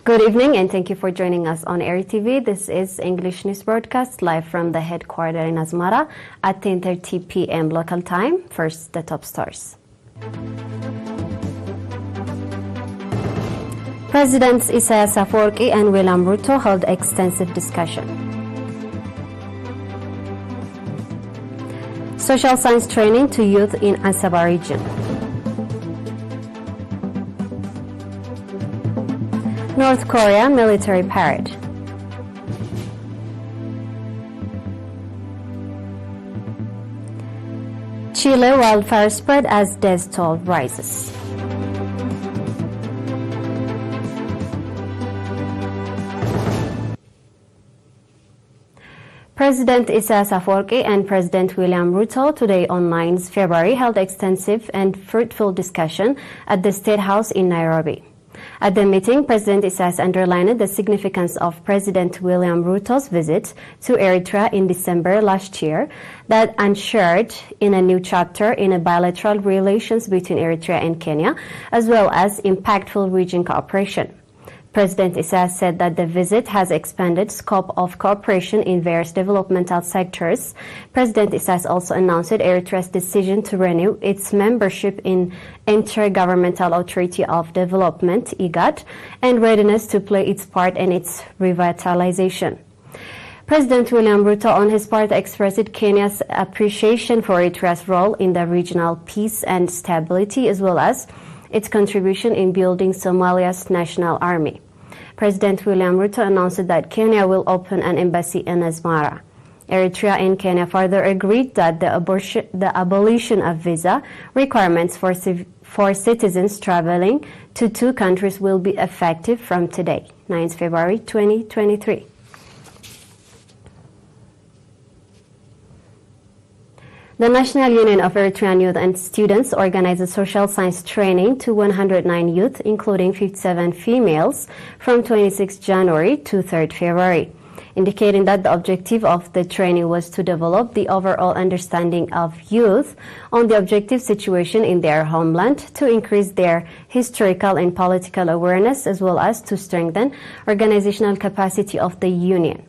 Good evening and thank you for joining us on ERi-TV. This is English news broadcast live from the headquarters in Asmara at 10:30 p.m. local time. First, the top stories. Presidents Isaias Afwerki and William Ruto held extensive discussion. Social science training to youth in Asaba region. North Korea military parade. Chile wildfire spread as death toll rises. President Isaias Afwerki and President William Ruto today on 9th February held extensive and fruitful discussion at the State House in Nairobi. At the meeting, President Isaias underlined the significance of President William Ruto's visit to Eritrea in December last year that ushered in a new chapter in bilateral relations between Eritrea and Kenya, as well as impactful region cooperation. President Isaias said that the visit has expanded scope of cooperation in various developmental sectors. President Isaias also announced Eritrea's decision to renew its membership in Intergovernmental Authority of Development, IGAD, and readiness to play its part in its revitalization. President William Ruto, on his part, expressed Kenya's appreciation for Eritrea's role in the regional peace and stability, as well as its contribution in building Somalia's national army. President William Ruto announced that Kenya will open an embassy in Asmara. Eritrea and Kenya further agreed that the abolition of visa requirements for citizens traveling to two countries will be effective from today, 9th February 2023. The National Union of Eritrean Youth and Students organized a social science training to 109 youth, including 57 females, from 26 January to 3rd February, indicating that the objective of the training was to develop the overall understanding of youth on the objective situation in their homeland, to increase their historical and political awareness, as well as to strengthen organizational capacity of the union.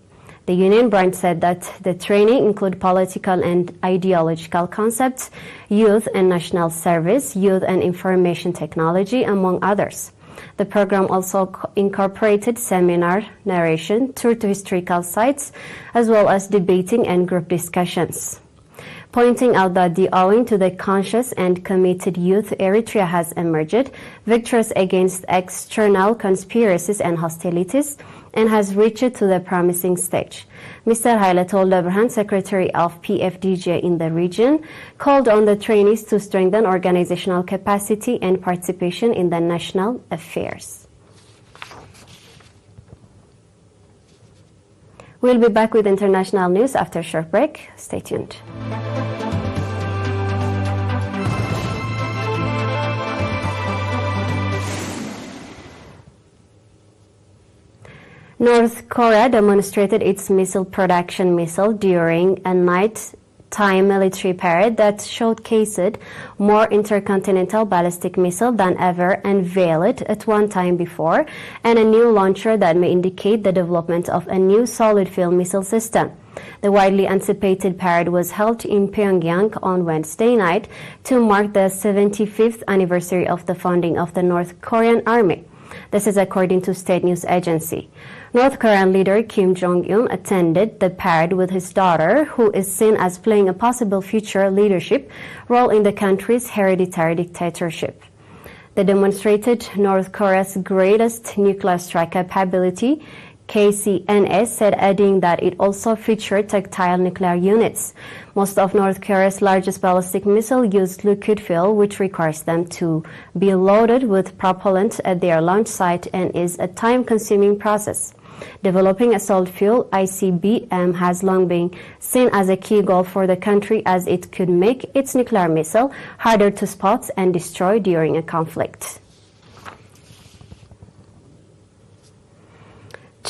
The union branch said that the training include political and ideological concepts, youth and national service, youth and information technology, among others. The program also incorporated seminar, narration, tour to historical sites, as well as debating and group discussions, pointing out that owing to the conscious and committed youth, Eritrea has emerged victorious against external conspiracies and hostilities, and has reached to the promising stage. Mr. Haile Toldebrhan, Secretary of PFDJ in the region, called on the trainees to strengthen organizational capacity and participation in the national affairs. We'll be back with international news after a short break. Stay tuned. North Korea demonstrated its missile production during a nighttime military parade that showcased more intercontinental ballistic missiles than ever unveiled at one time before, and a new launcher that may indicate the development of a new solid-fuel missile system. The widely anticipated parade was held in Pyongyang on Wednesday night to mark the 75th anniversary of the founding of the North Korean Army. This is according to state news agency. North Korean leader Kim Jong-un attended the parade with his daughter, who is seen as playing a possible future leadership role in the country's hereditary dictatorship. They demonstrated North Korea's greatest nuclear strike capability, KCNS said, adding that it also featured tactile nuclear units. Most of North Korea's largest ballistic missiles use liquid fuel, which requires them to be loaded with propellant at their launch site and is a time-consuming process. Developing a solid fuel ICBM has long been seen as a key goal for the country, as it could make its nuclear missile harder to spot and destroy during a conflict.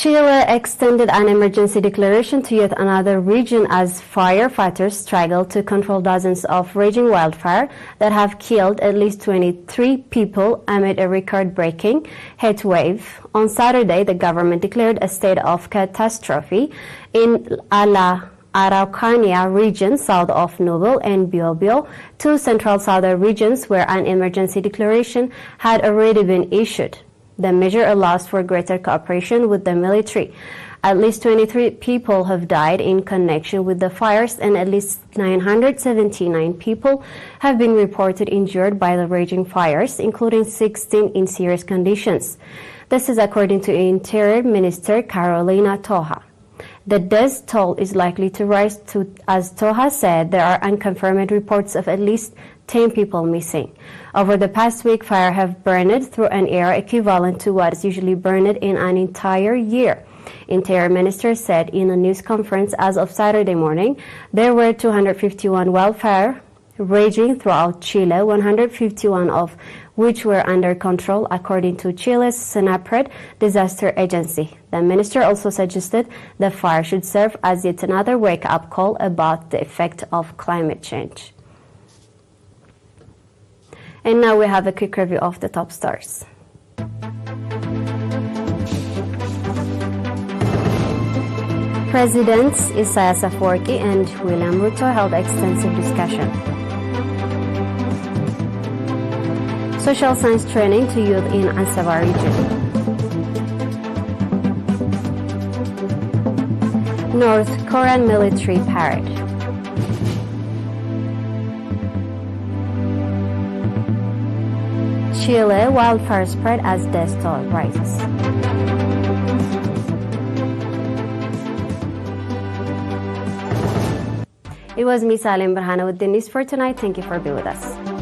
Chile extended an emergency declaration to yet another region as firefighters struggle to control dozens of raging wildfires that have killed at least 23 people amid a record-breaking heat wave. On Saturday, the government declared a state of catastrophe in La Araucanía region south of Nubel and Biobío, two central southern regions where an emergency declaration had already been issued. The measure allows for greater cooperation with the military. At least 23 people have died in connection with the fires, and at least 979 people have been reported injured by the raging fires, including 16 in serious conditions. This is according to Interior Minister Carolina Toja. The death toll is likely to rise to, as Toja said, there are unconfirmed reports of at least 10 people missing. Over the past week, fire have burned through an area equivalent to what is usually burned in an entire year. Interior Minister said in a news conference as of Saturday morning, there were 251 wildfires raging throughout Chile, 151 of which were under control, according to Chile's SENAPRED disaster agency. The minister also suggested the fire should serve as yet another wake-up call about the effect of climate change. And now we have a quick review of the top stories. Presidents Isaias Afwerki and William Ruto held extensive discussion. Social science training to youth in Ansaba region. North Korean military parade. Chile wildfire spread as death toll rises. It was me, Salim Berhana, with the news for tonight. Thank you for being with us.